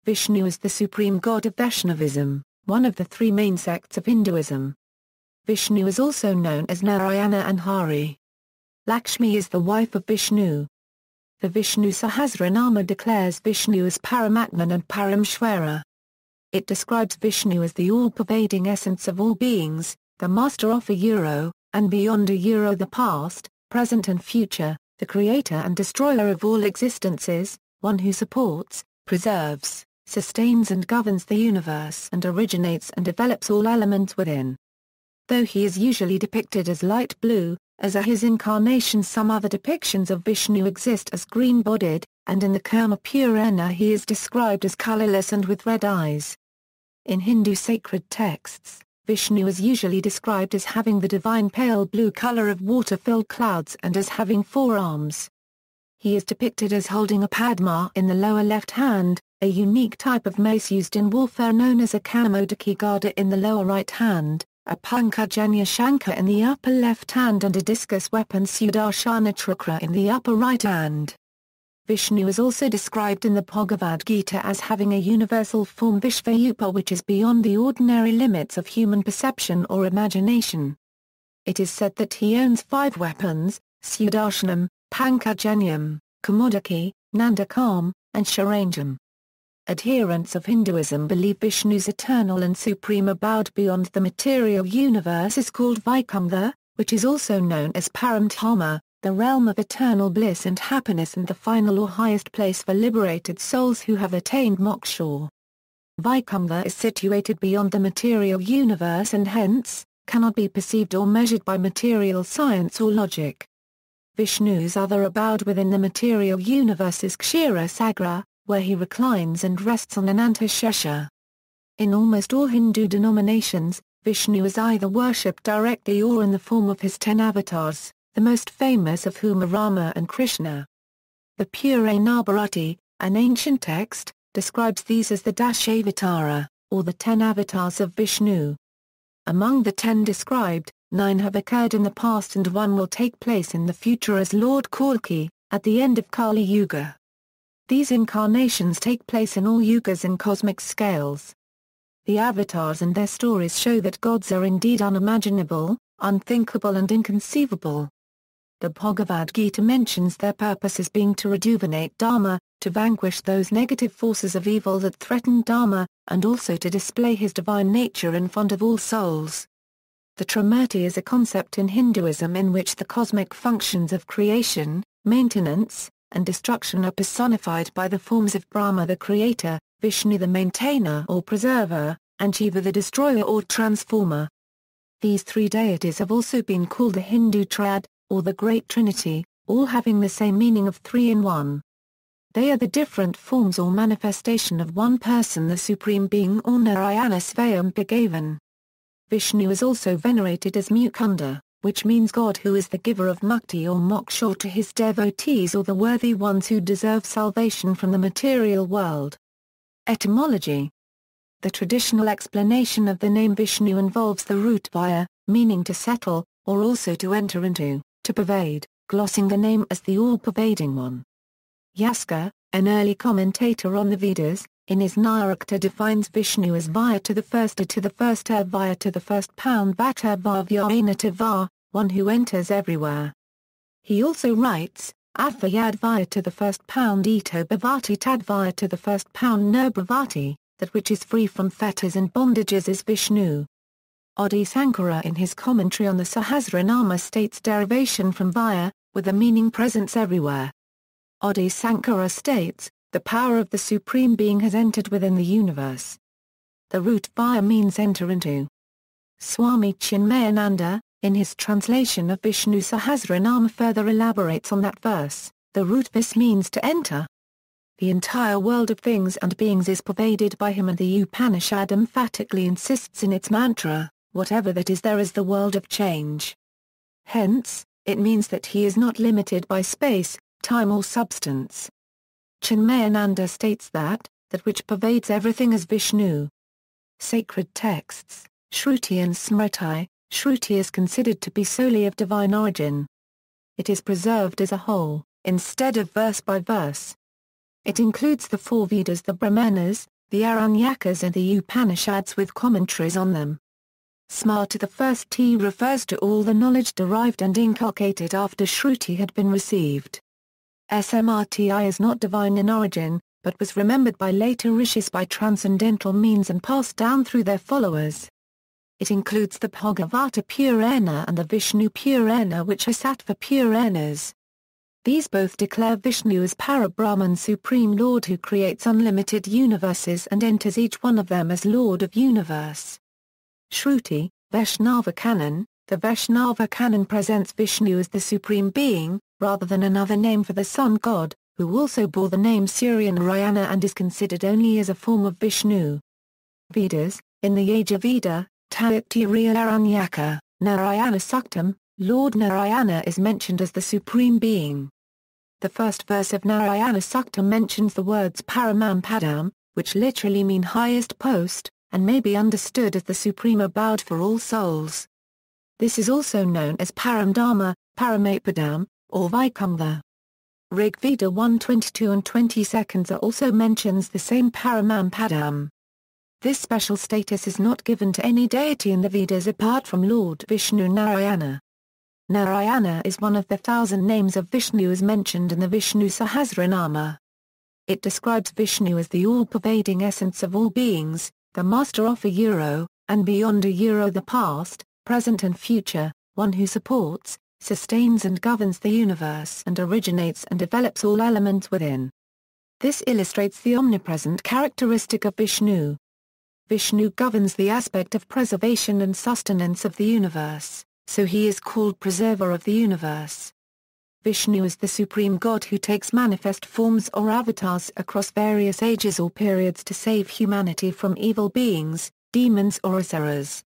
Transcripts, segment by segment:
Vishnu is the supreme god of Vaishnavism, one of the three main sects of Hinduism. Vishnu is also known as Narayana and Hari. Lakshmi is the wife of Vishnu. The Vishnu Sahasranama declares Vishnu as Paramatman and Parameshwara. It describes Vishnu as the all-pervading essence of all beings, the master of and beyond the past, present and future, the creator and destroyer of all existences, one who supports, preserves, sustains and governs the universe and originates and develops all elements within. Though he is usually depicted as light blue, as are his incarnations, some other depictions of Vishnu exist as green-bodied, and in the Kurma Purana he is described as colorless and with red eyes. In Hindu sacred texts, Vishnu is usually described as having the divine pale blue color of water-filled clouds and as having 4 arms. He is depicted as holding a padma in the lower left hand, a unique type of mace used in warfare known as a Kaumodaki gada in the lower right hand, a Panchajanya shankha in the upper left hand and a discus weapon Sudarshana Chakra in the upper right hand. Vishnu is also described in the Bhagavad Gita as having a universal form Vishvarupa which is beyond the ordinary limits of human perception or imagination. It is said that he owns 5 weapons, Sudarshanam, Panchajanya, Kaumodaki, Nandakam, and Sharanjam. Adherents of Hinduism believe Vishnu's eternal and supreme abode beyond the material universe is called Vaikunth, which is also known as Paramatman, the realm of eternal bliss and happiness and the final or highest place for liberated souls who have attained moksha. Vaikunth is situated beyond the material universe and hence, cannot be perceived or measured by material science or logic. Vishnu's other abode within the material universe is Kshirosagra, where he reclines and rests on an antashesha. In almost all Hindu denominations, Vishnu is either worshipped directly or in the form of his 10 avatars, the most famous of whom are Rama and Krishna. The Purana Bharati, an ancient text, describes these as the Dashavatara, or the 10 avatars of Vishnu. Among the 10 described, 9 have occurred in the past and 1 will take place in the future as Lord Kalki, at the end of Kali Yuga. These incarnations take place in all yugas and cosmic scales. The avatars and their stories show that gods are indeed unimaginable, unthinkable and inconceivable. The Bhagavad Gita mentions their purpose as being to rejuvenate Dharma, to vanquish those negative forces of evil that threaten Dharma, and also to display his divine nature in front of all souls. The Trimurti is a concept in Hinduism in which the cosmic functions of creation, maintenance, and destruction are personified by the forms of Brahma the creator, Vishnu the maintainer or preserver, and Shiva the destroyer or transformer. These 3 deities have also been called the Hindu Triad, or the Great Trinity, all having the same meaning of 3 in 1. They are the different forms or manifestation of one person, the Supreme Being or Narayana Svayam Bhagavan. Vishnu is also venerated as Mukunda, which means God who is the giver of mukti or moksha to his devotees or the worthy ones who deserve salvation from the material world. Etymology. The traditional explanation of the name Vishnu involves the root vaya, meaning to settle, or also to enter into, to pervade, glossing the name as the all-pervading one. Yaska, an early commentator on the Vedas, in his Nayakta defines Vishnu as vaya to the first vaya to the first pound vata vavyayana va, one who enters everywhere. He also writes, Athayad vaya to the first pound ito bhavati tad vaya to the first pound nirbhavati, that which is free from fetters and bondages is Vishnu. Adi Sankara in his commentary on the Sahasranama states derivation from vaya, with a meaning presence everywhere. Adi Sankara states, the power of the Supreme Being has entered within the universe. The root vaya means enter into. Swami Chinmayananda, in his translation of Vishnu Sahasranama further elaborates on that verse, the root vis means to enter. The entire world of things and beings is pervaded by him and the Upanishad emphatically insists in its mantra, whatever that is there is the world of change. Hence, it means that he is not limited by space, time or substance. Chinmayananda states that which pervades everything is Vishnu. Sacred texts, Shruti and Smriti. Shruti is considered to be solely of divine origin. It is preserved as a whole, instead of verse by verse. It includes the 4 Vedas, the Brahmanas, the Aranyakas and the Upanishads with commentaries on them. Smrti, the first T, refers to all the knowledge derived and inculcated after Shruti had been received. Smrti is not divine in origin, but was remembered by later rishis by transcendental means and passed down through their followers. It includes the Bhagavata Purana and the Vishnu Purana, which are Sattva Puranas. These both declare Vishnu as Parabrahman, Supreme Lord who creates unlimited universes and enters each one of them as Lord of Universe. Shruti, Vaishnava Canon. The Vaishnava Canon presents Vishnu as the Supreme Being, rather than another name for the Sun God, who also bore the name Surya Narayana and is considered only as a form of Vishnu. Vedas. In the age of Veda, Taittiriya Aranyaka, Narayana Suktam, Lord Narayana is mentioned as the Supreme Being. The first verse of Narayana Suktam mentions the words Paramam Padam, which literally mean highest post, and may be understood as the supreme abode for all souls. This is also known as Paramdharma, Paramatpadam, or Vaikuntha. Rig Veda 1:22 and 22 also mentions the same Paramam Padam. This special status is not given to any deity in the Vedas apart from Lord Vishnu Narayana. Narayana is one of the 1,000 names of Vishnu as mentioned in the Vishnu Sahasranama. It describes Vishnu as the all-pervading essence of all beings, the master of and beyond the past, present and future, one who supports, sustains and governs the universe and originates and develops all elements within. This illustrates the omnipresent characteristic of Vishnu. Vishnu governs the aspect of preservation and sustenance of the universe, so he is called preserver of the universe. Vishnu is the supreme god who takes manifest forms or avatars across various ages or periods to save humanity from evil beings, demons or asuras.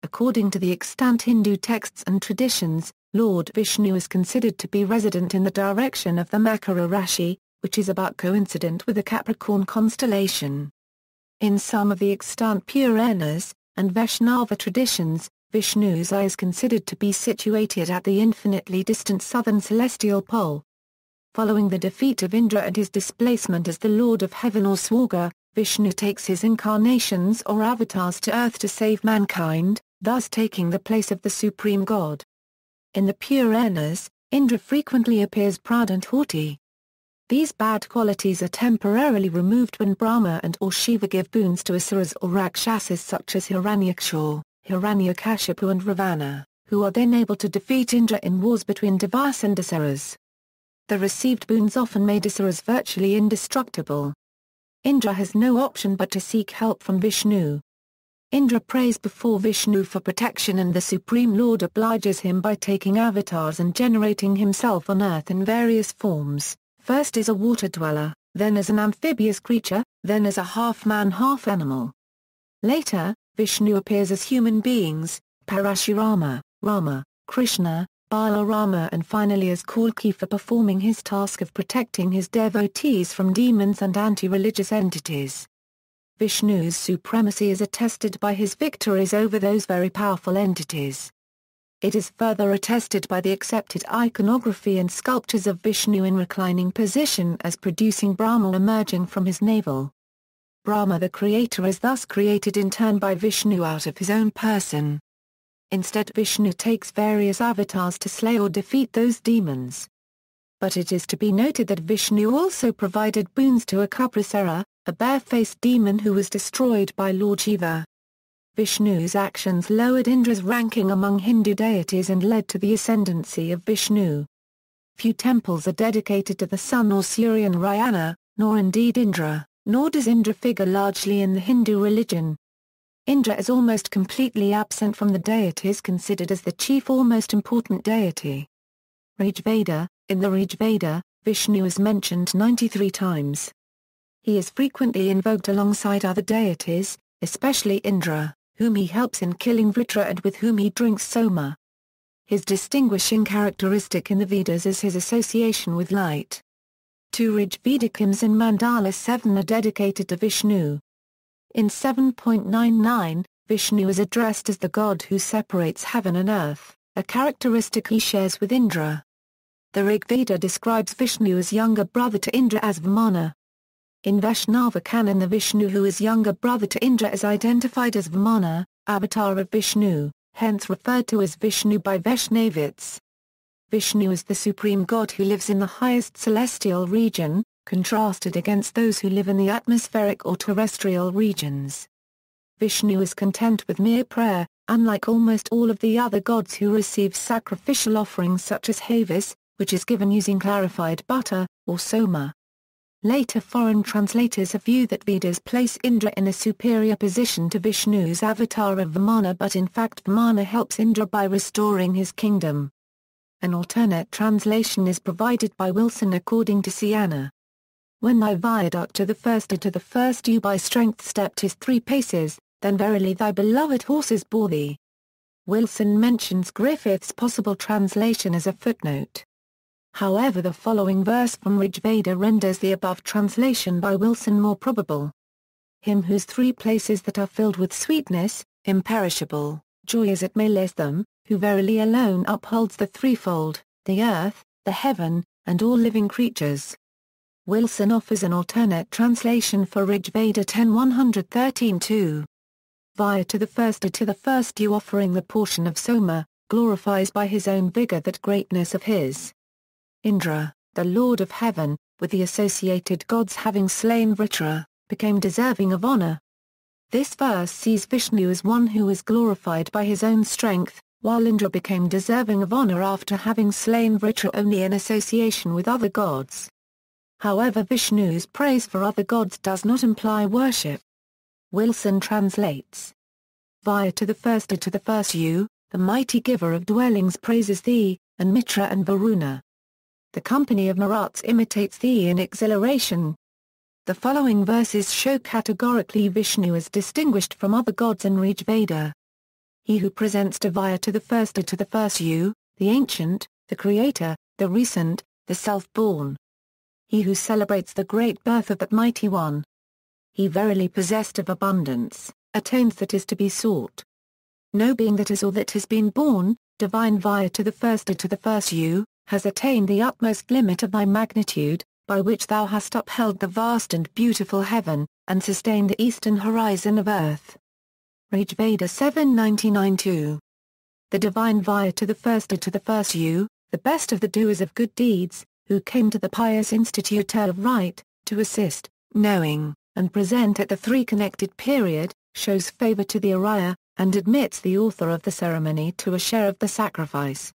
According to the extant Hindu texts and traditions, Lord Vishnu is considered to be resident in the direction of the Makara Rashi, which is about coincident with the Capricorn constellation. In some of the extant Puranas, and Vaishnava traditions, Vishnu's eye is considered to be situated at the infinitely distant southern celestial pole. Following the defeat of Indra and his displacement as the Lord of Heaven or Swarga, Vishnu takes his incarnations or avatars to earth to save mankind, thus taking the place of the Supreme God. In the Puranas, Indra frequently appears proud and haughty. These bad qualities are temporarily removed when Brahma and or Shiva give boons to asuras or rakshasas such as Hiranyaksha, Hiranyakashipu and Ravana, who are then able to defeat Indra in wars between devas and asuras. The received boons often made asuras virtually indestructible. Indra has no option but to seek help from Vishnu. Indra prays before Vishnu for protection and the Supreme Lord obliges him by taking avatars and generating himself on earth in various forms, first as a water dweller, then as an amphibious creature, then as a half-man half-animal. Later, Vishnu appears as human beings, Parashurama, Rama, Krishna, Balarama and finally as Kalki for performing his task of protecting his devotees from demons and anti-religious entities. Vishnu's supremacy is attested by his victories over those very powerful entities. It is further attested by the accepted iconography and sculptures of Vishnu in reclining position as producing Brahma emerging from his navel. Brahma the creator is thus created in turn by Vishnu out of his own person. Instead Vishnu takes various avatars to slay or defeat those demons. But it is to be noted that Vishnu also provided boons to Akaprasara, a bare-faced demon who was destroyed by Lord Shiva. Vishnu's actions lowered Indra's ranking among Hindu deities and led to the ascendancy of Vishnu. Few temples are dedicated to the sun or Surya Narayana, nor indeed Indra, nor does Indra figure largely in the Hindu religion. Indra is almost completely absent from the deities considered as the chief or most important deity. Rigveda. In the Rigveda, Vishnu is mentioned 93 times. He is frequently invoked alongside other deities, especially Indra, whom he helps in killing Vritra and with whom he drinks soma. His distinguishing characteristic in the Vedas is his association with light. 2 Rigvedic hymns in Mandala 7 are dedicated to Vishnu. In 7.99, Vishnu is addressed as the god who separates heaven and earth, a characteristic he shares with Indra. The Rigveda describes Vishnu as younger brother to Indra as Vamana. In Vaishnava canon, the Vishnu who is younger brother to Indra is identified as Vamana, avatar of Vishnu, hence referred to as Vishnu by Vaishnavites. Vishnu is the supreme god who lives in the highest celestial region, contrasted against those who live in the atmospheric or terrestrial regions. Vishnu is content with mere prayer, unlike almost all of the other gods who receive sacrificial offerings such as havis, which is given using clarified butter, or soma. Later foreign translators have viewed that Vedas place Indra in a superior position to Vishnu's avatar of Vamana, but in fact Vamana helps Indra by restoring his kingdom. An alternate translation is provided by Wilson according to Siana. When thy viaduct to the first you by strength stepped his 3 paces, then verily thy beloved horses bore thee. Wilson mentions Griffith's possible translation as a footnote. However, the following verse from Rigveda renders the above translation by Wilson more probable. Him whose 3 places that are filled with sweetness, imperishable, joy as it may less them, who verily alone upholds the threefold, the earth, the heaven, and all living creatures. Wilson offers an alternate translation for Rigveda 10:113-2. Via to the first you offering the portion of Soma, glorifies by his own vigor that greatness of his. Indra, the lord of heaven, with the associated gods having slain Vritra, became deserving of honor. This verse sees Vishnu as one who is glorified by his own strength, while Indra became deserving of honor after having slain Vritra only in association with other gods. However, Vishnu's praise for other gods does not imply worship. Wilson translates. Via to the first you, the mighty giver of dwellings praises thee, and Mitra and Varuna. The company of Marats imitates thee in exhilaration. The following verses show categorically Vishnu is distinguished from other gods in Rigveda. He who presents to Via to the first you, the ancient, the creator, the recent, the self-born. He who celebrates the great birth of that mighty one. He verily possessed of abundance, attains that is to be sought. No being that is or that has been born, divine Via to the first you, has attained the utmost limit of thy magnitude, by which thou hast upheld the vast and beautiful heaven, and sustained the eastern horizon of earth. Rigveda 7:99-2. The divine Via to the first you, the best of the doers of good deeds, who came to the pious institutor of right, to assist, knowing, and present at the 3 connected period, shows favor to the Arya, and admits the author of the ceremony to a share of the sacrifice.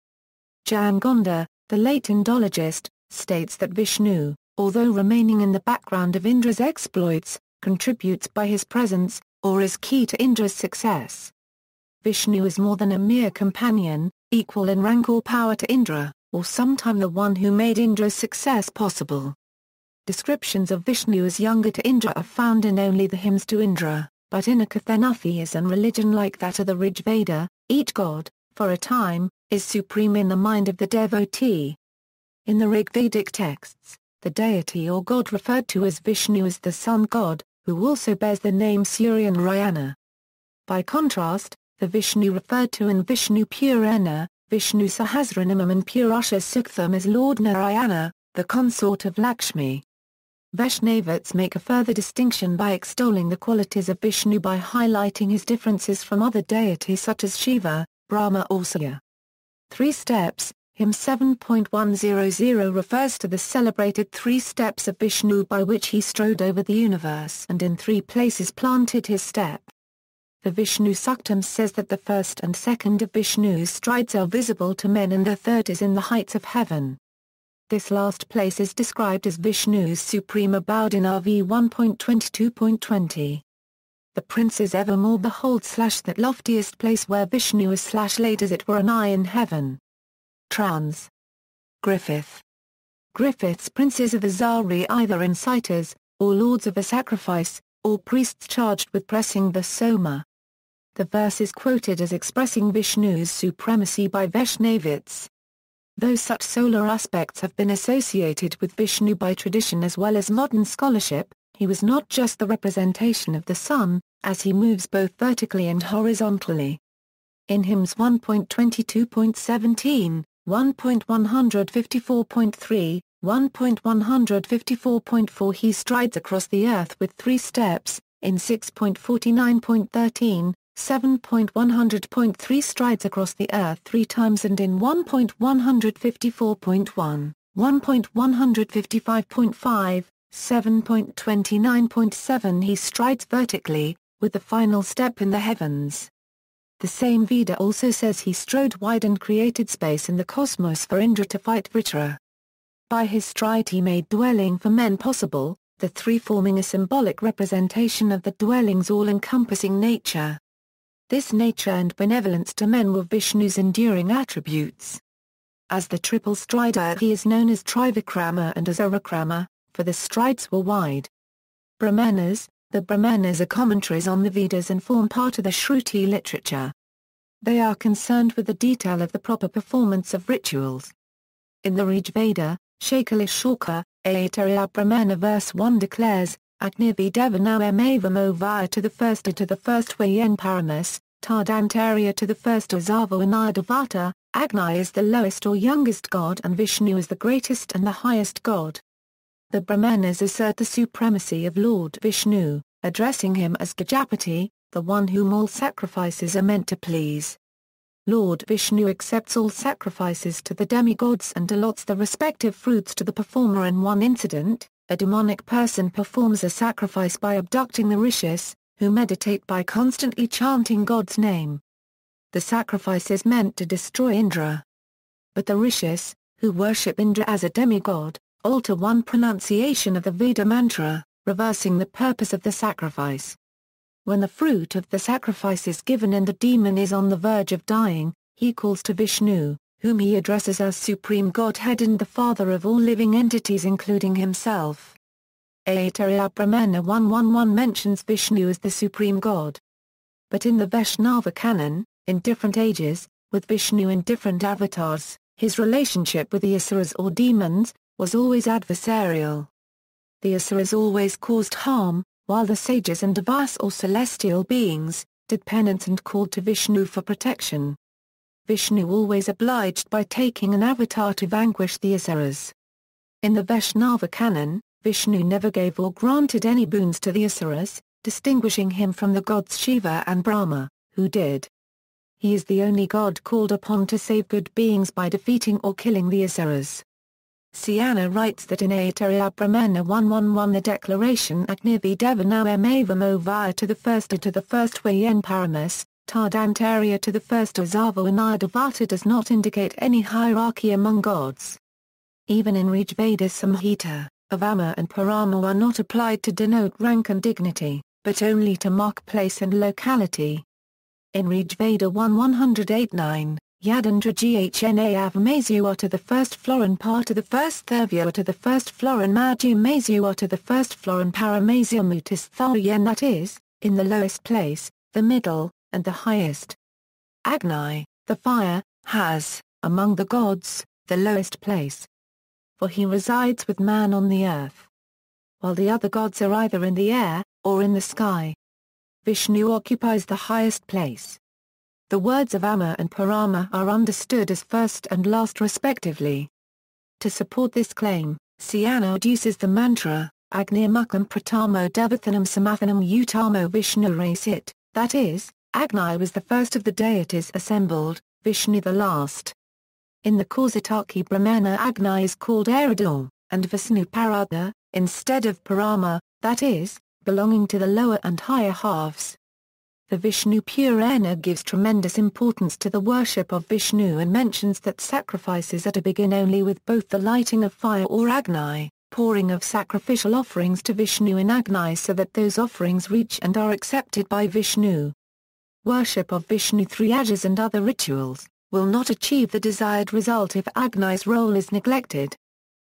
Jan Gonda, the late Indologist, states that Vishnu, although remaining in the background of Indra's exploits, contributes by his presence, or is key to Indra's success. Vishnu is more than a mere companion, equal in rank or power to Indra, or sometime the one who made Indra's success possible. Descriptions of Vishnu as younger to Indra are found in only the hymns to Indra, but in a Kathanatheism religion like that of the Rigveda, each god, for a time, is supreme in the mind of the devotee. In the Rigvedic texts, the deity or god referred to as Vishnu is the sun god, who also bears the name Surya Narayana. By contrast, the Vishnu referred to in Vishnu Purana, Vishnu Sahasranama and Purusha Suktam is Lord Narayana, the consort of Lakshmi. Vaishnavites make a further distinction by extolling the qualities of Vishnu by highlighting his differences from other deities such as Shiva, Brahma or Surya. 3 steps, hymn 7.100 refers to the celebrated 3 steps of Vishnu by which he strode over the universe and in 3 places planted his step. The Vishnu Suktam says that the first and second of Vishnu's strides are visible to men and the third is in the heights of heaven. This last place is described as Vishnu's supreme abode in RV 1.22.20. The princes evermore behold / that loftiest place where Vishnu is / laid as it were an eye in heaven. Trans. Griffith's princes are the Zari, either inciters, or lords of a sacrifice, or priests charged with pressing the soma. The verse is quoted as expressing Vishnu's supremacy by Vaishnavites. Though such solar aspects have been associated with Vishnu by tradition as well as modern scholarship, he was not just the representation of the sun, as he moves both vertically and horizontally. In hymns 1.22.17, 1.154.3, 1.154.4 He strides across the earth with 3 steps, in 6.49.13, 7.100.3 strides across the earth 3 times and in 1.154.1, 1.155.5, 7.29.7 he strides vertically, with the final step in the heavens. The same Veda also says he strode wide and created space in the cosmos for Indra to fight Vritra. By his stride he made dwelling for men possible, the 3 forming a symbolic representation of the dwelling's all-encompassing nature. This nature and benevolence to men were Vishnu's enduring attributes. As the triple strider he is known as Trivikrama and as Arakrama, for the strides were wide. Brahmanas. The Brahmanas are commentaries on the Vedas and form part of the Shruti literature. They are concerned with the detail of the proper performance of rituals. In the Rig Veda, Shloka, Aitareya Brahmana verse 1 declares, Agnivi Devanao Vaya to the first Vayen Paramas, Tardantarya to the first Zavavata, Agni is the lowest or youngest god and Vishnu is the greatest and the highest god. The Brahmanas assert the supremacy of Lord Vishnu, addressing him as Gajapati, the one whom all sacrifices are meant to please. Lord Vishnu accepts all sacrifices to the demigods and allots the respective fruits to the performer. In one incident, a demonic person performs a sacrifice by abducting the rishis, who meditate by constantly chanting God's name. The sacrifice is meant to destroy Indra. But the rishis, who worship Indra as a demigod, alter one pronunciation of the Veda mantra, reversing the purpose of the sacrifice. When the fruit of the sacrifice is given and the demon is on the verge of dying, he calls to Vishnu, whom he addresses as Supreme Godhead and the father of all living entities including himself. Aitareya Brahmana 111 mentions Vishnu as the Supreme God. But in the Vaishnava canon, in different ages, with Vishnu in different avatars, his relationship with the asuras or demons, was always adversarial. The asuras always caused harm, while the sages and devas or celestial beings, did penance and called to Vishnu for protection. Vishnu always obliged by taking an avatar to vanquish the asuras. In the Vaishnava canon, Vishnu never gave or granted any boons to the asuras, distinguishing him from the gods Shiva and Brahma, who did. He is the only god called upon to save good beings by defeating or killing the asuras. Siana writes that in Aitareya Brahmana 111 the declaration Agnivi Devanao Vaya to the first Vayen Paramas, Tardantarya to the first Zavavata does not indicate any hierarchy among gods. Even in Rig Veda Samhita, Avama and Parama are not applied to denote rank and dignity, but only to mark place and locality. In Rig Veda 1.108.9, Yadandra Ghna Avamazua to the first Florin Par to the first Thurvya to the first Florin Maju Mazua to the first Florin Paramazia Mutis Tharyan, that is, in the lowest place, the middle, and the highest. Agni, the fire, has, among the gods, the lowest place. For he resides with man on the earth. While the other gods are either in the air, or in the sky. Vishnu occupies the highest place. The words of Amma and Parama are understood as first and last respectively. To support this claim, Siana adduces the mantra, Agnirmukham Pratamo Devathanam Samathanam Utamo Vishnu Rasit, that is, Agni was the first of the deities assembled, Vishnu the last. In the Kaushitaki Brahmana Agni is called Arador, and Viṣṇu Paradha, instead of Parama, that is, belonging to the lower and higher halves. The Vishnu Purana gives tremendous importance to the worship of Vishnu and mentions that sacrifices are to begin only with both the lighting of fire or Agni, pouring of sacrificial offerings to Vishnu in Agni so that those offerings reach and are accepted by Vishnu. Worship of Vishnu through yajas and other rituals will not achieve the desired result if Agni's role is neglected.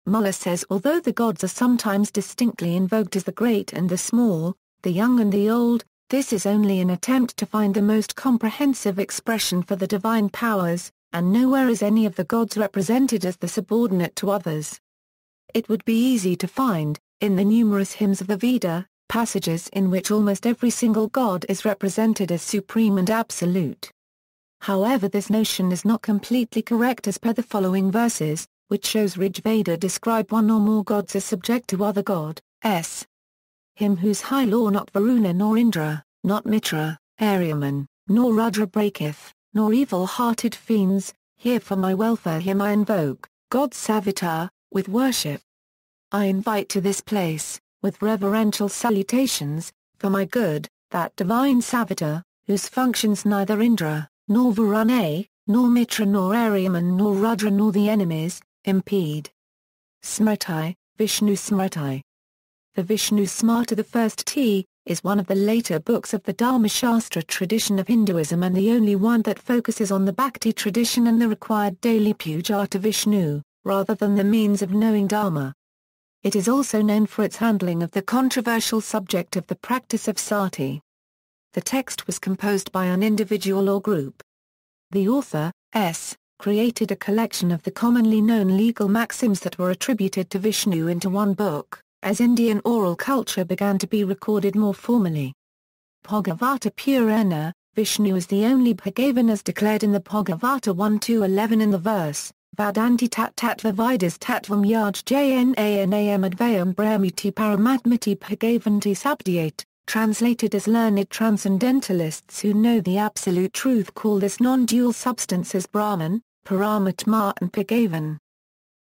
Muller says although the gods are sometimes distinctly invoked as the great and the small, the young and the old, this is only an attempt to find the most comprehensive expression for the divine powers, and nowhere is any of the gods represented as the subordinate to others. It would be easy to find, in the numerous hymns of the Veda, passages in which almost every single god is represented as supreme and absolute. However, this notion is not completely correct as per the following verses, which shows Rigveda describe one or more gods as subject to other gods. Him whose high law not Varuna nor Indra, not Mitra, Aryaman, nor Rudra breaketh, nor evil-hearted fiends, here for my welfare him I invoke, God Savitar, with worship. I invite to this place, with reverential salutations, for my good, that divine Savitar, whose functions neither Indra, nor Varuna, nor Mitra nor Aryaman nor Rudra nor the enemies, impede. Smriti, Vishnu Smriti. The Vishnu Smriti the first T, is one of the later books of the Dharma-shastra tradition of Hinduism and the only one that focuses on the Bhakti tradition and the required daily puja to Vishnu, rather than the means of knowing Dharma. It is also known for its handling of the controversial subject of the practice of sati. The text was composed by an individual or group. The author, created a collection of the commonly known legal maxims that were attributed to Vishnu into one book, as Indian oral culture began to be recorded more formally. Bhagavad Purana, Vishnu is the only Bhagavan as declared in the Bhagavata 1-11 in the verse, Vadanti tat tattva vidas tattvam yaj jnanam advayam brahmuti paramatmati bhagavanti sabdyate, translated as learned transcendentalists who know the absolute truth call this non-dual substance as Brahman, Paramatman and Bhagavan.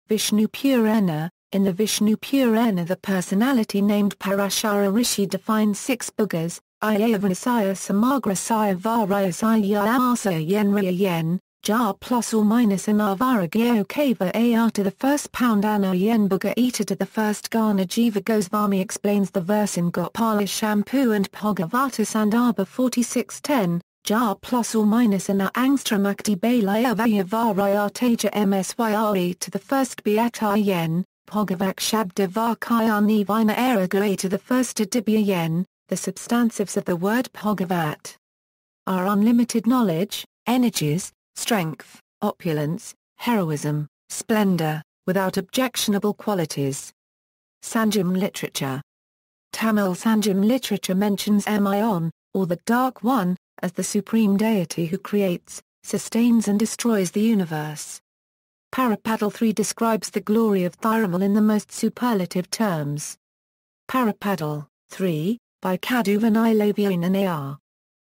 Vishnu Purana. In the Vishnu Purana the personality named Parashara Rishi defines 6 bhugas, Ayavanasaya Samagrasaya Varayasaya Asaya Yenraya Jar plus or minus an Avaragyo Kava AR to the first pound Anna Yen Bhuga Eta to the first Gana Jiva Goswami explains the verse in Gopala Shampoo and Bhagavata Sandarbha 46:10. Jar plus or minus an Angstramakti Balaya Varaya Teja Msyre to the first Beata Yen. Bhagavak Shabda Varkayani Vina Eragua to the first Adibya Yen, the substantives of the word Bhagavat are unlimited knowledge, energies, strength, opulence, heroism, splendor, without objectionable qualities. Sanjam literature. Tamil Sanjam literature mentions Mion, or the Dark One, as the supreme deity who creates, sustains and destroys the universe. Parapadal 3 describes the glory of Thiramal in the most superlative terms. Parapadal 3, by Kaduvanailavianayar.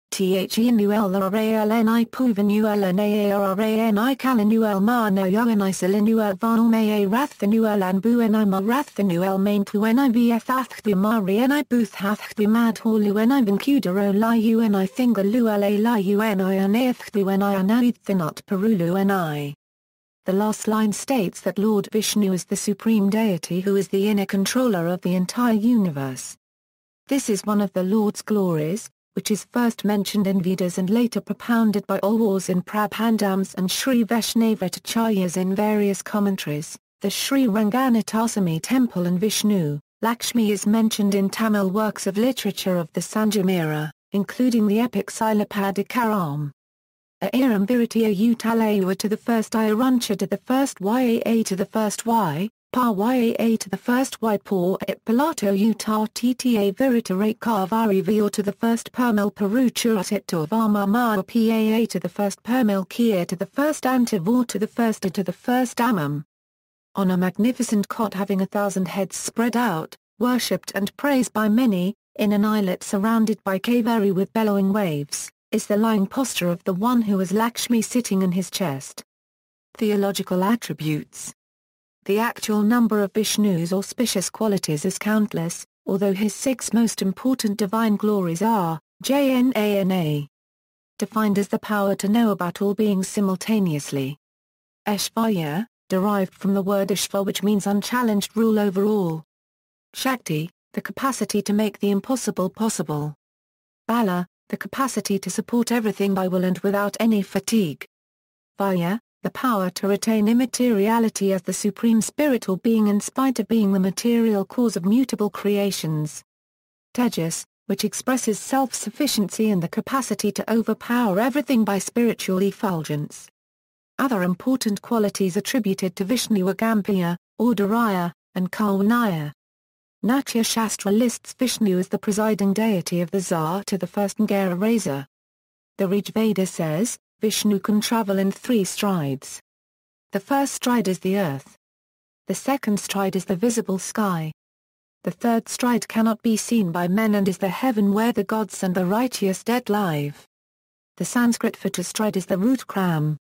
Thenuelralni Puvanuelnarani Kalanuel Marnoyoanisalinuel Varnmaya Rathvanuel Buenima Rathvanuel Main Pueni Vththumarieni Boothhaththumad Vinkudaro Liuni Fingaluela Liuni Anaththunithanot Perulueni. The last line states that Lord Vishnu is the supreme deity who is the inner controller of the entire universe. This is one of the Lord's glories, which is first mentioned in Vedas and later propounded by Alwars in Prabhandams and Sri Vaishnavacharyas in various commentaries. The Sri Ranganathaswamy temple and Vishnu, Lakshmi is mentioned in Tamil works of literature of the Sanjam era, including the epic Silapadikaram. Airam Viritia Utalaua to the first Iruncha to the first Yaa to the first Y, Pa Yaa to the first Y Por et Pilato Utah Tta Virita Kavari Vor to the first Permel Peruchurat to Varma Maa Paa to the first Permel Kia to the first Antivor to the first A to the first Amam. On a magnificent cot having 1,000 heads spread out, worshipped and praised by many, in an islet surrounded by Kaveri with bellowing waves, is the lying posture of the one who is Lakshmi sitting in his chest. Theological attributes. The actual number of Vishnu's auspicious qualities is countless, although his 6 most important divine glories are, Jnana. Defined as the power to know about all beings simultaneously. Aishvarya, derived from the word Ishva which means unchallenged rule over all. Shakti, the capacity to make the impossible possible. Bala, the capacity to support everything by will and without any fatigue. Vaya, the power to retain immateriality as the supreme spirit or being in spite of being the material cause of mutable creations. Tejas, which expresses self-sufficiency and the capacity to overpower everything by spiritual effulgence. Other important qualities attributed to Vishnu are Gambiya, Auduraya, and Kaunaya. Natya Shastra lists Vishnu as the presiding deity of the Tsar to the first Ngara Reza. The Rigveda says, Vishnu can travel in 3 strides. The first stride is the earth, The second stride is the visible sky. The third stride cannot be seen by men and is the heaven where the gods and the righteous dead live. The Sanskrit for to stride is the root kram.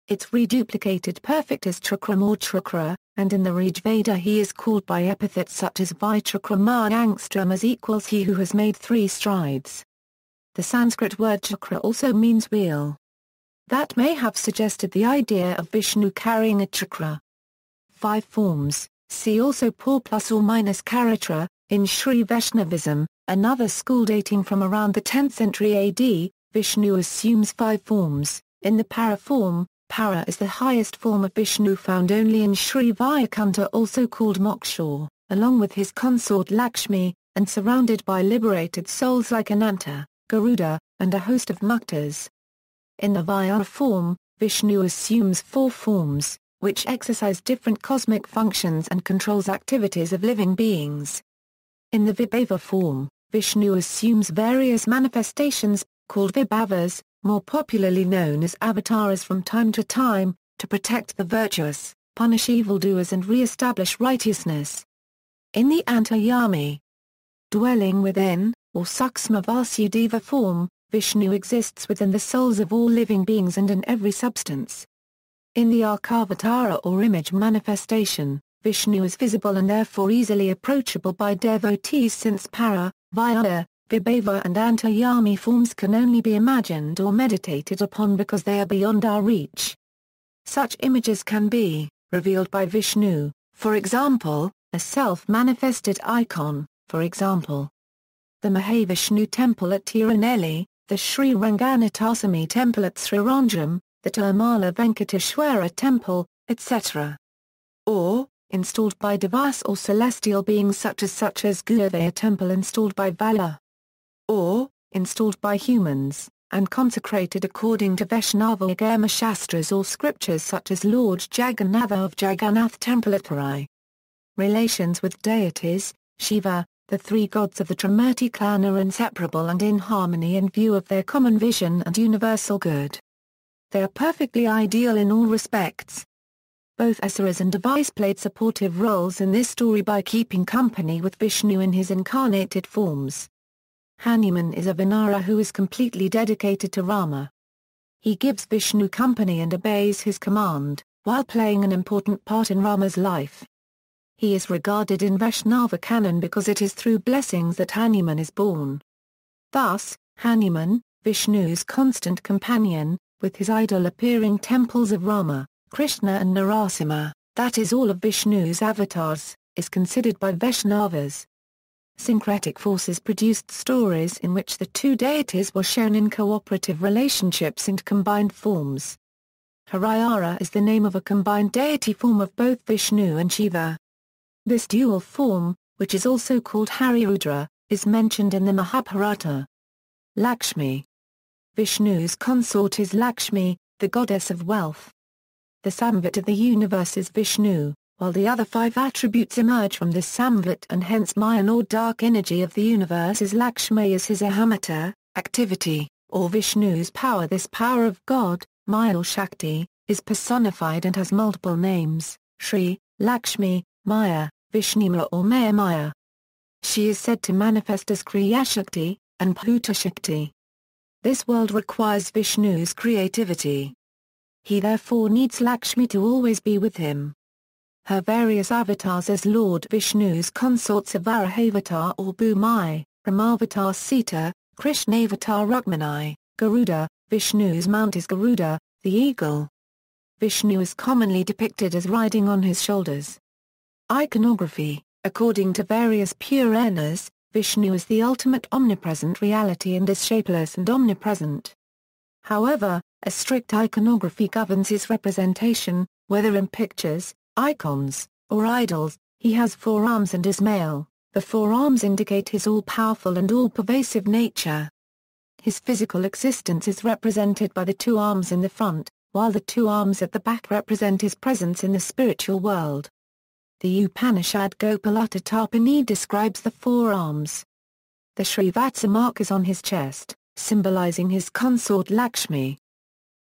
Its reduplicated perfect is chakram or chakra, and in the Rig Veda he is called by epithets such as Vichakrama angstram as equals he who has made 3 strides. The Sanskrit word chakra also means wheel. That may have suggested the idea of Vishnu carrying a chakra. 5 forms, see also pour plus or minus charitra, in Sri Vaishnavism, another school dating from around the 10th century AD, Vishnu assumes 5 forms. In the para form, para is the highest form of Vishnu found only in Sri Vaikuntha, also called Moksha, along with his consort Lakshmi, and surrounded by liberated souls like Ananta, Garuda, and a host of muktas. In the Viraata form, Vishnu assumes 4 forms, which exercise different cosmic functions and controls activities of living beings. In the Vibhava form, Vishnu assumes various manifestations, called Vibhavas, more popularly known as avatars from time to time, to protect the virtuous, punish evildoers and re-establish righteousness. In the Antaryami, dwelling within, or Suksma Vasudeva form, Vishnu exists within the souls of all living beings and in every substance. In the Arkavatara or image manifestation, Vishnu is visible and therefore easily approachable by devotees since Para, Viraata, Vibhava and Antaryami forms can only be imagined or meditated upon because they are beyond our reach. Such images can be revealed by Vishnu, for example, a self-manifested icon, for example. The Mahavishnu temple at Tirunelli, the Sri Ranganathaswamy temple at Sriranjam, the Tirumala Venkateshwara temple, etc. Or, installed by device or celestial beings such as Guruvaya temple installed by Vala. Or, installed by humans, and consecrated according to Vaishnava Agama Shastras or scriptures such as Lord Jagannatha of Jagannath temple at Puri. Relations with deities, Shiva, the 3 gods of the Trimurti clan are inseparable and in harmony in view of their common vision and universal good. They are perfectly ideal in all respects. Both asuras and devas played supportive roles in this story by keeping company with Vishnu in his incarnated forms. Hanuman is a Vanara who is completely dedicated to Rama. He gives Vishnu company and obeys his command, while playing an important part in Rama's life. He is regarded in Vaishnava canon because it is through blessings that Hanuman is born. Thus, Hanuman, Vishnu's constant companion, with his idol-appearing temples of Rama, Krishna and Narasimha, that is all of Vishnu's avatars, is considered by Vaishnavas. Syncretic forces produced stories in which the 2 deities were shown in cooperative relationships and combined forms. Harihara is the name of a combined deity form of both Vishnu and Shiva. This dual form, which is also called Harirudra, is mentioned in the Mahabharata. Lakshmi. Vishnu's consort is Lakshmi, the goddess of wealth. The Samvit of the universe is Vishnu, while the other 5 attributes emerge from this Samvit and hence Mayan or dark energy of the universe is Lakshmi as his ahamata, activity, or Vishnu's power. This power of God, Maya or Shakti, is personified and has multiple names, Shri, Lakshmi, Maya, Vishnima or Maya Maya. She is said to manifest as Kriya Shakti, and Bhuta Shakti. This world requires Vishnu's creativity. He therefore needs Lakshmi to always be with him. Her various avatars as Lord Vishnu's consorts are Varahavata or Bhumai, Ramavatar Sita, Krishnavatar Rukmini, Garuda. Vishnu's mount is Garuda, the eagle. Vishnu is commonly depicted as riding on his shoulders. Iconography. According to various Puranas, Vishnu is the ultimate omnipresent reality and is shapeless and omnipresent. However, a strict iconography governs his representation, whether in pictures, icons, or idols. He has 4 arms and is male. The 4 arms indicate his all-powerful and all-pervasive nature. His physical existence is represented by the 2 arms in the front, while the 2 arms at the back represent his presence in the spiritual world. The Upanishad Gopalata Tarpani describes the 4 arms. The Srivatsa mark is on his chest, symbolizing his consort Lakshmi.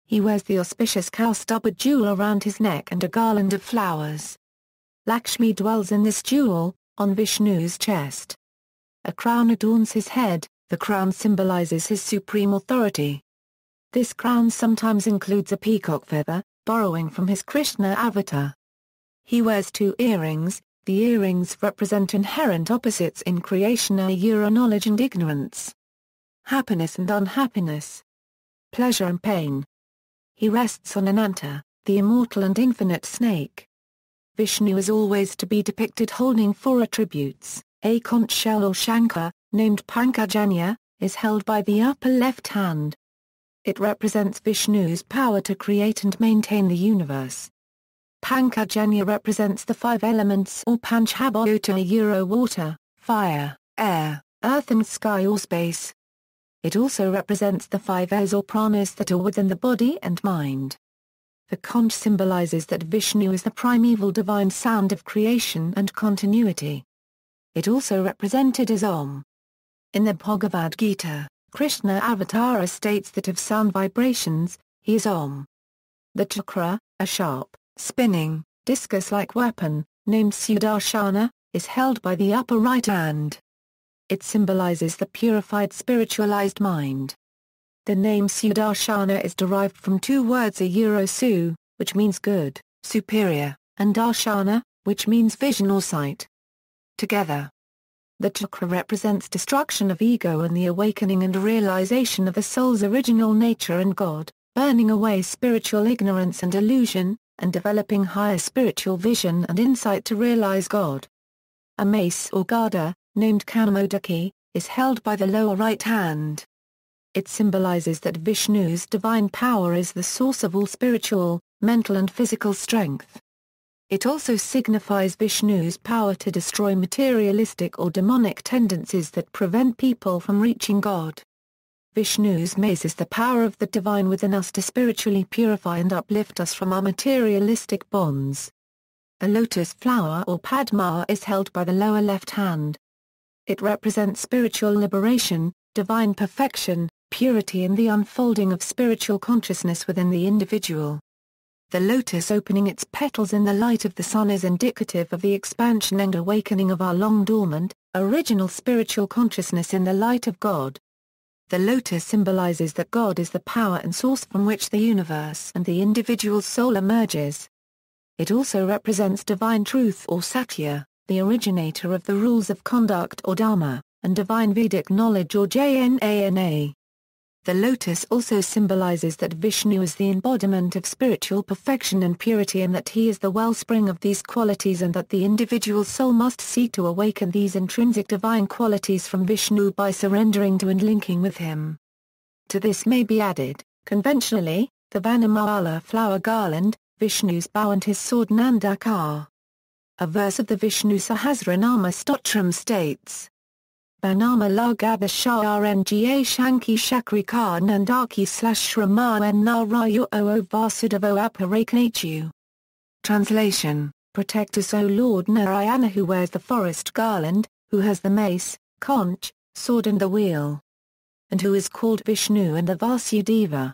He wears the auspicious cow-stubbed jewel around his neck and a garland of flowers. Lakshmi dwells in this jewel, on Vishnu's chest. A crown adorns his head, the crown symbolizes his supreme authority. This crown sometimes includes a peacock feather, borrowing from his Krishna avatar. He wears 2 earrings, the earrings represent inherent opposites in creation: knowledge and ignorance, happiness and unhappiness, pleasure and pain. He rests on Ananta, the immortal and infinite snake. Vishnu is always to be depicted holding 4 attributes. A conch shell or shankha, named Panchajanya, is held by the upper left hand. It represents Vishnu's power to create and maintain the universe. Panchajanya represents the 5 elements or Panchabhūta: water, fire, air, earth and sky or space. It also represents the 5 airs or pranas that are within the body and mind. The conch symbolizes that Vishnu is the primeval divine sound of creation and continuity. It also represented as Om. In the Bhagavad Gita, Krishna Avatara states that of sound vibrations, he is Om. The chakra, a sharp, spinning, discus-like weapon, named Sudarshana, is held by the upper right hand. It symbolizes the purified spiritualized mind. The name Sudarshana is derived from 2 words: su, which means good, superior, and darshana, which means vision or sight. Together, the chakra represents destruction of ego and the awakening and realization of the soul's original nature and God, burning away spiritual ignorance and illusion, and developing higher spiritual vision and insight to realize God. A mace or gada, named Kaumodaki, is held by the lower right hand. It symbolizes that Vishnu's divine power is the source of all spiritual, mental and physical strength. It also signifies Vishnu's power to destroy materialistic or demonic tendencies that prevent people from reaching God. Vishnu's mace is the power of the divine within us to spiritually purify and uplift us from our materialistic bonds. A lotus flower or padma is held by the lower left hand. It represents spiritual liberation, divine perfection, purity and the unfolding of spiritual consciousness within the individual. The lotus opening its petals in the light of the sun is indicative of the expansion and awakening of our long-dormant, original spiritual consciousness in the light of God. The lotus symbolizes that God is the power and source from which the universe and the individual soul emerges. It also represents divine truth or satya, the originator of the rules of conduct or dharma, and divine Vedic knowledge or jnana. The lotus also symbolizes that Vishnu is the embodiment of spiritual perfection and purity and that he is the wellspring of these qualities and that the individual soul must seek to awaken these intrinsic divine qualities from Vishnu by surrendering to and linking with him. To this may be added, conventionally, the Vanamala flower garland, Vishnu's bow and his sword Nandakar. A verse of the Vishnu Sahasranama stotram states, Banama la gada sharnga shanki shakrika nandaki /shrama en narayo o vasudavo aparaknachu. Translation: Protect us, O Lord Narayana, who wears the forest garland, who has the mace, conch, sword and the wheel, and who is called Vishnu and the Vasudeva.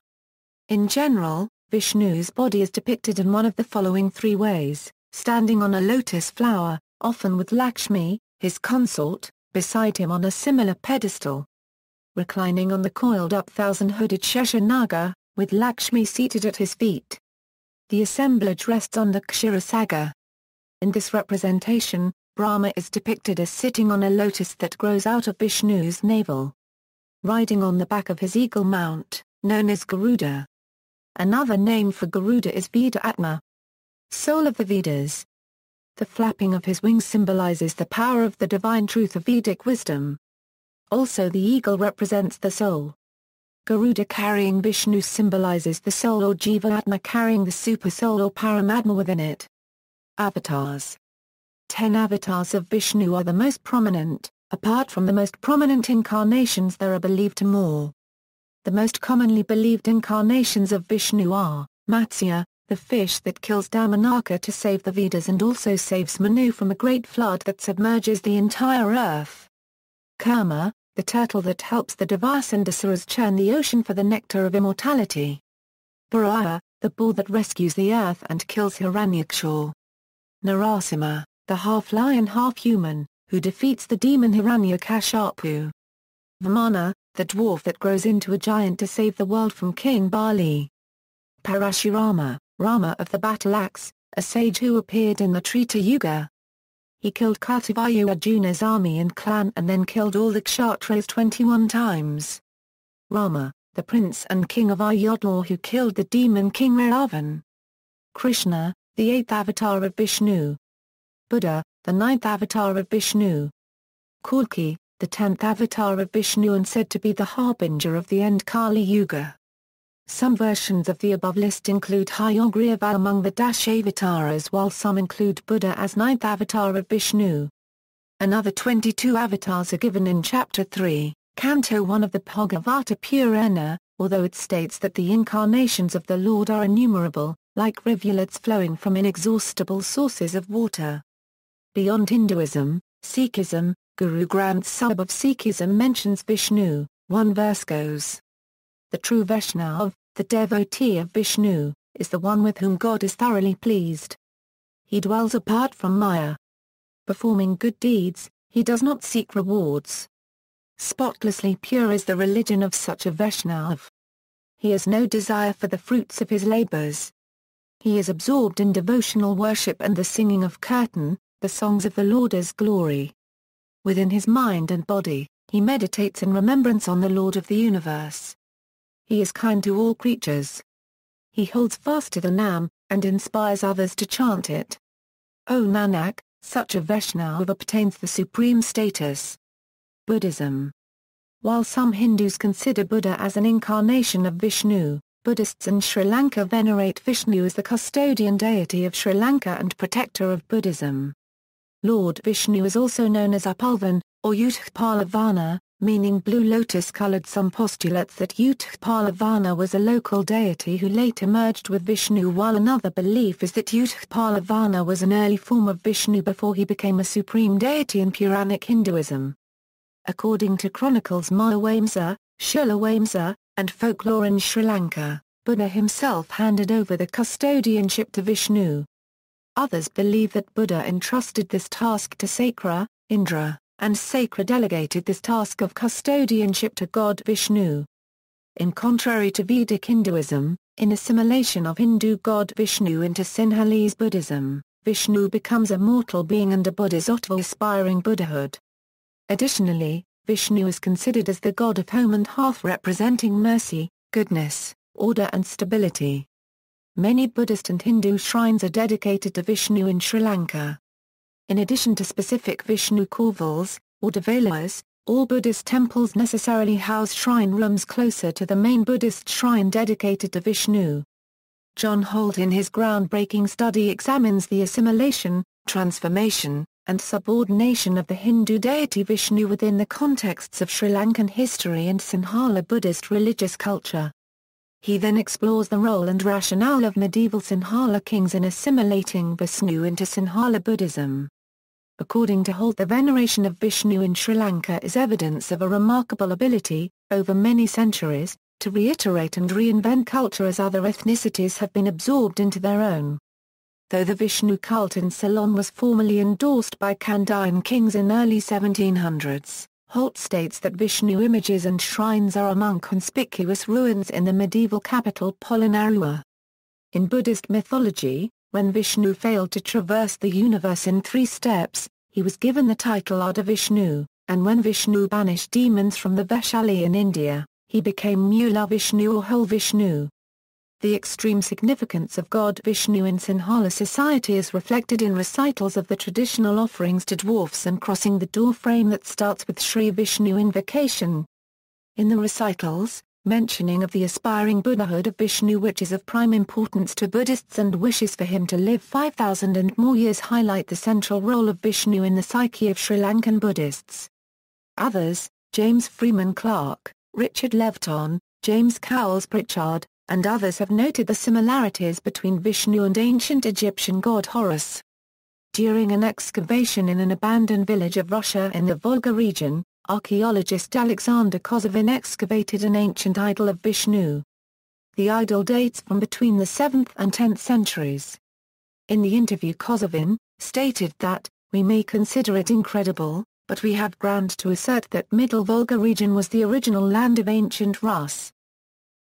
In general, Vishnu's body is depicted in one of the following 3 ways: standing on a lotus flower, often with Lakshmi, his consort, beside him on a similar pedestal; reclining on the coiled-up thousand-hooded Sheshanaga, with Lakshmi seated at his feet. The assemblage rests on the Kshirosagar. In this representation, Brahma is depicted as sitting on a lotus that grows out of Vishnu's navel, riding on the back of his eagle mount, known as Garuda. Another name for Garuda is Veda Atma, soul of the Vedas. The flapping of his wings symbolizes the power of the divine truth of Vedic wisdom. Also, the eagle represents the soul. Garuda carrying Vishnu symbolizes the soul or Jiva-atma carrying the super-soul or Paramatman within it. Avatars. 10 avatars of Vishnu are the most prominent. Apart from the most prominent incarnations, there are believed to more. The most commonly believed incarnations of Vishnu are Matsya, the fish that kills Damanaka to save the Vedas and also saves Manu from a great flood that submerges the entire earth; Kurma, the turtle that helps the Devas and Asuras churn the ocean for the nectar of immortality; Purana, the bull that rescues the earth and kills Hiranyaksha. Narasimha, the half-lion half-human, who defeats the demon Hiranyakashipu. Vamana, the dwarf that grows into a giant to save the world from King Bali. Parashurama, Rama of the battle axe, a sage who appeared in the Treta Yuga. He killed Kartavayu Arjuna's army and clan and then killed all the Kshatriyas 21 times. Rama, the prince and king of Ayodhya who killed the demon king Ravan. Krishna, the 8th avatar of Vishnu. Buddha, the 9th avatar of Vishnu. Kalki, the 10th avatar of Vishnu and said to be the harbinger of the end Kali Yuga. Some versions of the above list include Hayagriva among the Dashavatars while some include Buddha as 9th avatar of Vishnu. Another 22 avatars are given in Chapter 3, Canto 1 of the Bhagavad Purana, although it states that the incarnations of the Lord are innumerable, like rivulets flowing from inexhaustible sources of water. Beyond Hinduism, Sikhism, Guru Granth Sahib of Sikhism mentions Vishnu. One verse goes, "The true Vaishnava, the devotee of Vishnu, is the one with whom God is thoroughly pleased. He dwells apart from Maya. Performing good deeds, he does not seek rewards. Spotlessly pure is the religion of such a Vaishnava. He has no desire for the fruits of his labors. He is absorbed in devotional worship and the singing of kirtan, the songs of the Lord's glory. Within his mind and body, he meditates in remembrance on the Lord of the universe. He is kind to all creatures. He holds fast to the Nam, and inspires others to chant it. O Nanak, such a Vaishnava obtains the supreme status." Buddhism. While some Hindus consider Buddha as an incarnation of Vishnu, Buddhists in Sri Lanka venerate Vishnu as the custodian deity of Sri Lanka and protector of Buddhism. Lord Vishnu is also known as Upalvan, or Utpalavana, meaning blue lotus-colored. Some postulates that Utpalavana was a local deity who later merged with Vishnu, while another belief is that Utpalavana was an early form of Vishnu before he became a supreme deity in Puranic Hinduism. According to chronicles Mayavamsa, Shulavamsa, and folklore in Sri Lanka, Buddha himself handed over the custodianship to Vishnu. Others believe that Buddha entrusted this task to Sakra, Indra, and Sakra delegated this task of custodianship to God Vishnu. In contrary to Vedic Hinduism, in assimilation of Hindu god Vishnu into Sinhalese Buddhism, Vishnu becomes a mortal being and a bodhisattva aspiring Buddhahood. Additionally, Vishnu is considered as the god of home and hearth, representing mercy, goodness, order and stability. Many Buddhist and Hindu shrines are dedicated to Vishnu in Sri Lanka. In addition to specific Vishnu corvals, or devalas, all Buddhist temples necessarily house shrine rooms closer to the main Buddhist shrine dedicated to Vishnu. John Holt in his groundbreaking study examines the assimilation, transformation, and subordination of the Hindu deity Vishnu within the contexts of Sri Lankan history and Sinhala Buddhist religious culture. He then explores the role and rationale of medieval Sinhala kings in assimilating Vishnu into Sinhala Buddhism. According to Holt, the veneration of Vishnu in Sri Lanka is evidence of a remarkable ability, over many centuries, to reiterate and reinvent culture as other ethnicities have been absorbed into their own. Though the Vishnu cult in Ceylon was formally endorsed by Kandyan kings in early 1700s, Holt states that Vishnu images and shrines are among conspicuous ruins in the medieval capital Polonnaruwa. In Buddhist mythology, when Vishnu failed to traverse the universe in 3 steps, he was given the title Ardha Vishnu, and when Vishnu banished demons from the Vaishali in India, he became Mula Vishnu or whole Vishnu. The extreme significance of God Vishnu in Sinhala society is reflected in recitals of the traditional offerings to dwarfs and crossing the door frame that starts with Sri Vishnu invocation. In the recitals, mentioning of the aspiring Buddhahood of Vishnu, which is of prime importance to Buddhists, and wishes for him to live 5,000 and more years, highlight the central role of Vishnu in the psyche of Sri Lankan Buddhists. Others, James Freeman Clarke, Richard Leviton, James Cowles Pritchard, and others have noted the similarities between Vishnu and ancient Egyptian god Horus. During an excavation in an abandoned village of Russia in the Volga region, archaeologist Alexander Kozovin excavated an ancient idol of Vishnu. The idol dates from between the 7th and 10th centuries. In the interview, Kozovin, stated that, "We may consider it incredible, but we have ground to assert that Middle Volga region was the original land of ancient Rus.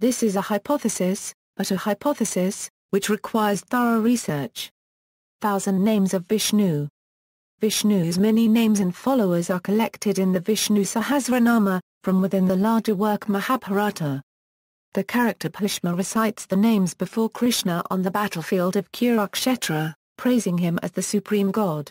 This is a hypothesis, but a hypothesis, which requires thorough research." 1,000 names of Vishnu. Vishnu's many names and followers are collected in the Vishnu Sahasranama, from within the larger work Mahabharata. The character Bhishma recites the names before Krishna on the battlefield of Kurukshetra, praising him as the supreme god.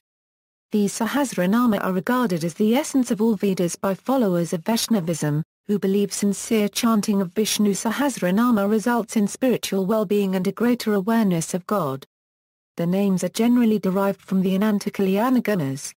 These Sahasranama are regarded as the essence of all Vedas by followers of Vaishnavism, who believe sincere chanting of Vishnu Sahasranama results in spiritual well-being and a greater awareness of God. The names are generally derived from the Anantakalyana gunas.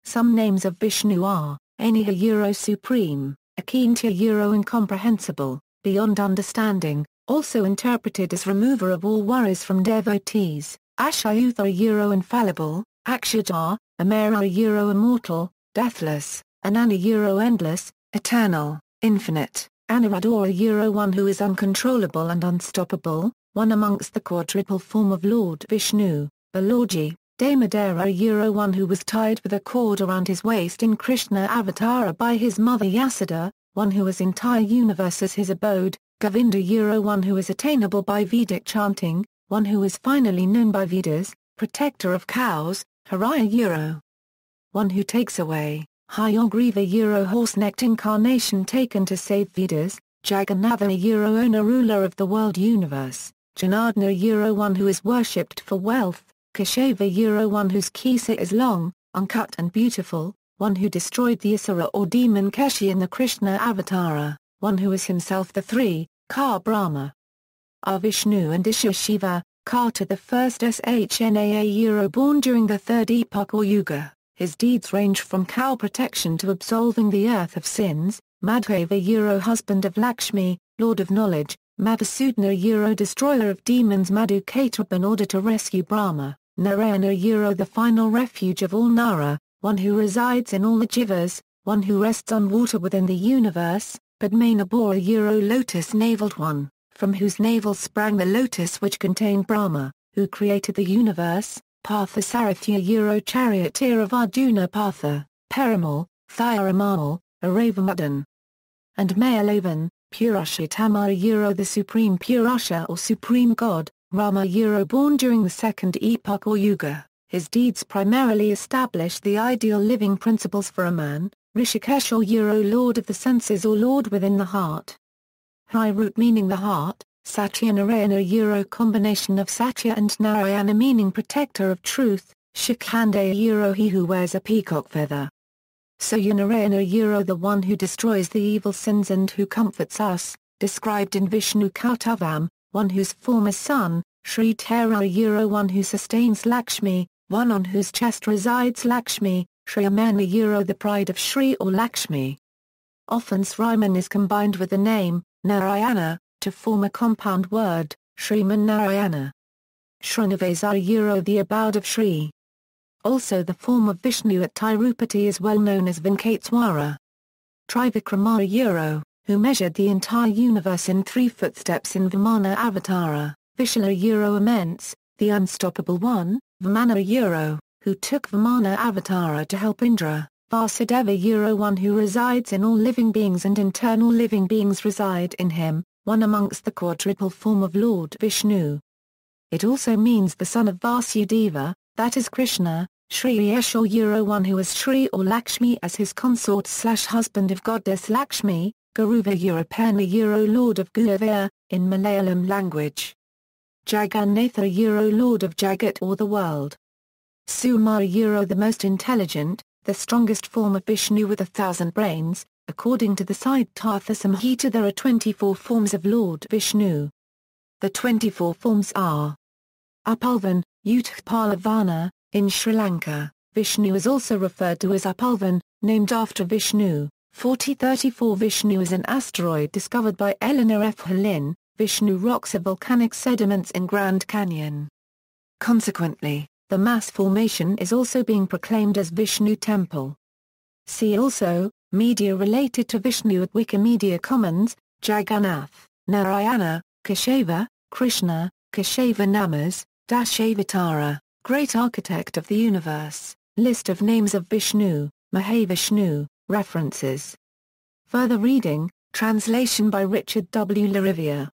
Some names of Vishnu are, Aniha supreme, Akintya incomprehensible, beyond understanding, also interpreted as remover of all worries from devotees, Ashayutha infallible, Akshaja, Amara immortal, deathless, Anana endless, eternal, infinite, Aniradora one who is uncontrollable and unstoppable, one amongst the quadruple form of Lord Vishnu, Balaji, Damodara one who was tied with a cord around his waist in Krishna Avatara by his mother Yashoda, one who has entire universe as his abode, Govinda one who is attainable by Vedic chanting, one who is finally known by Vedas, protector of cows, Hari one who takes away, Hayagriva horse-necked incarnation taken to save Vedas, Jagannatha owner ruler of the world universe, Janardana one who is worshipped for wealth, Keshava one whose kisa is long, uncut and beautiful, one who destroyed the Asura or demon Keshi in the Krishna Avatara, one who is himself the three, Ka Brahma, are Vishnu and Isha Shiva, Ka to the first Shnaa born during the third epoch or yuga. His deeds range from cow protection to absolving the earth of sins, Madhava husband of Lakshmi, lord of knowledge, Madhusudana destroyer of demons, Madhukatra in order to rescue Brahma, Narayana the final refuge of all Nara, one who resides in all the jivas, one who rests on water within the universe, Padmanabhara lotus-naveled one, from whose navel sprang the lotus which contained Brahma, who created the universe, Parthasarathya charioteer of Arjuna Partha, Perimal, Thiramamal, Aravamudan, and Mayalavan, Purushottamara the supreme Purusha or supreme god, Rama born during the second epoch or yuga. His deeds primarily established the ideal living principles for a man, Rishikesh or lord of the senses or lord within the heart. High root meaning the heart, Satya Narayana combination of Satya and Narayana meaning protector of truth, Shikhanda he who wears a peacock feather. Soya Narayana the one who destroys the evil sins and who comforts us, described in Vishnu Kautavam, one whose form is sun, Sri Tara one who sustains Lakshmi, one on whose chest resides Lakshmi, Sri Amana the pride of Sri or Lakshmi. Often Sriman is combined with the name, Narayana, to form a compound word, Sriman Narayana. Srinivasa the abode of Sri. Also the form of Vishnu at Tirupati is well known as Venkateswara. Trivikramara who measured the entire universe in 3 footsteps in Vimana Avatara, Vishala immense, the unstoppable one, Vamana who took Vimana Avatara to help Indra, Vasudeva one who resides in all living beings and internal living beings reside in him, one amongst the quadruple form of Lord Vishnu. It also means the son of Vasudeva, that is Krishna, Sri Yeshur one who has Sri or Lakshmi as his consort/husband of goddess Lakshmi, Garuva Purana lord of Guruvaya, in Malayalam language. Jagannatha lord of Jagat or the world. Sumara the most intelligent, the strongest form of Vishnu with 1,000 brains. According to the Siddhartha Samhita there are 24 forms of Lord Vishnu. The 24 forms are Upalvan, Utpalavana, in Sri Lanka, Vishnu is also referred to as Upalvan, named after Vishnu. 4034 Vishnu is an asteroid discovered by Eleanor F. Hallin. Vishnu rocks are volcanic sediments in Grand Canyon. Consequently, the mass formation is also being proclaimed as Vishnu Temple. See also, media related to Vishnu at Wikimedia Commons, Jagannath, Narayana, Keshava, Krishna, Keshava Namas, Dashavatara. Great Architect of the Universe, List of names of Vishnu, Mahavishnu, references. Further reading, translation by Richard W. Lariviere.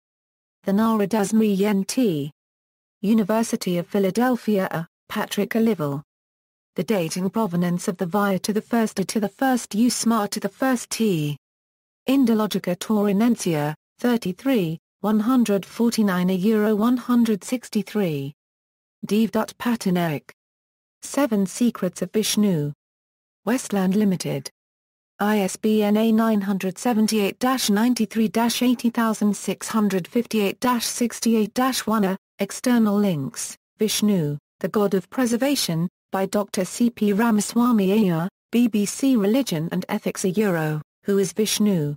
The Naradasmi Nt. University of Philadelphia, Patrick Olival. The date and provenance of the Via to the first A to the first U Sma to the first T. Indologica Taurinensia, 33, 149 a €163. Devdutt Pattern 7 Secrets of Vishnu. Westland Limited. ISBN A978-93-80658-68-1 External links, Vishnu, the God of Preservation, by Dr. C. P. Ramaswamy Iyer, BBC Religion and Ethics. Who is Vishnu?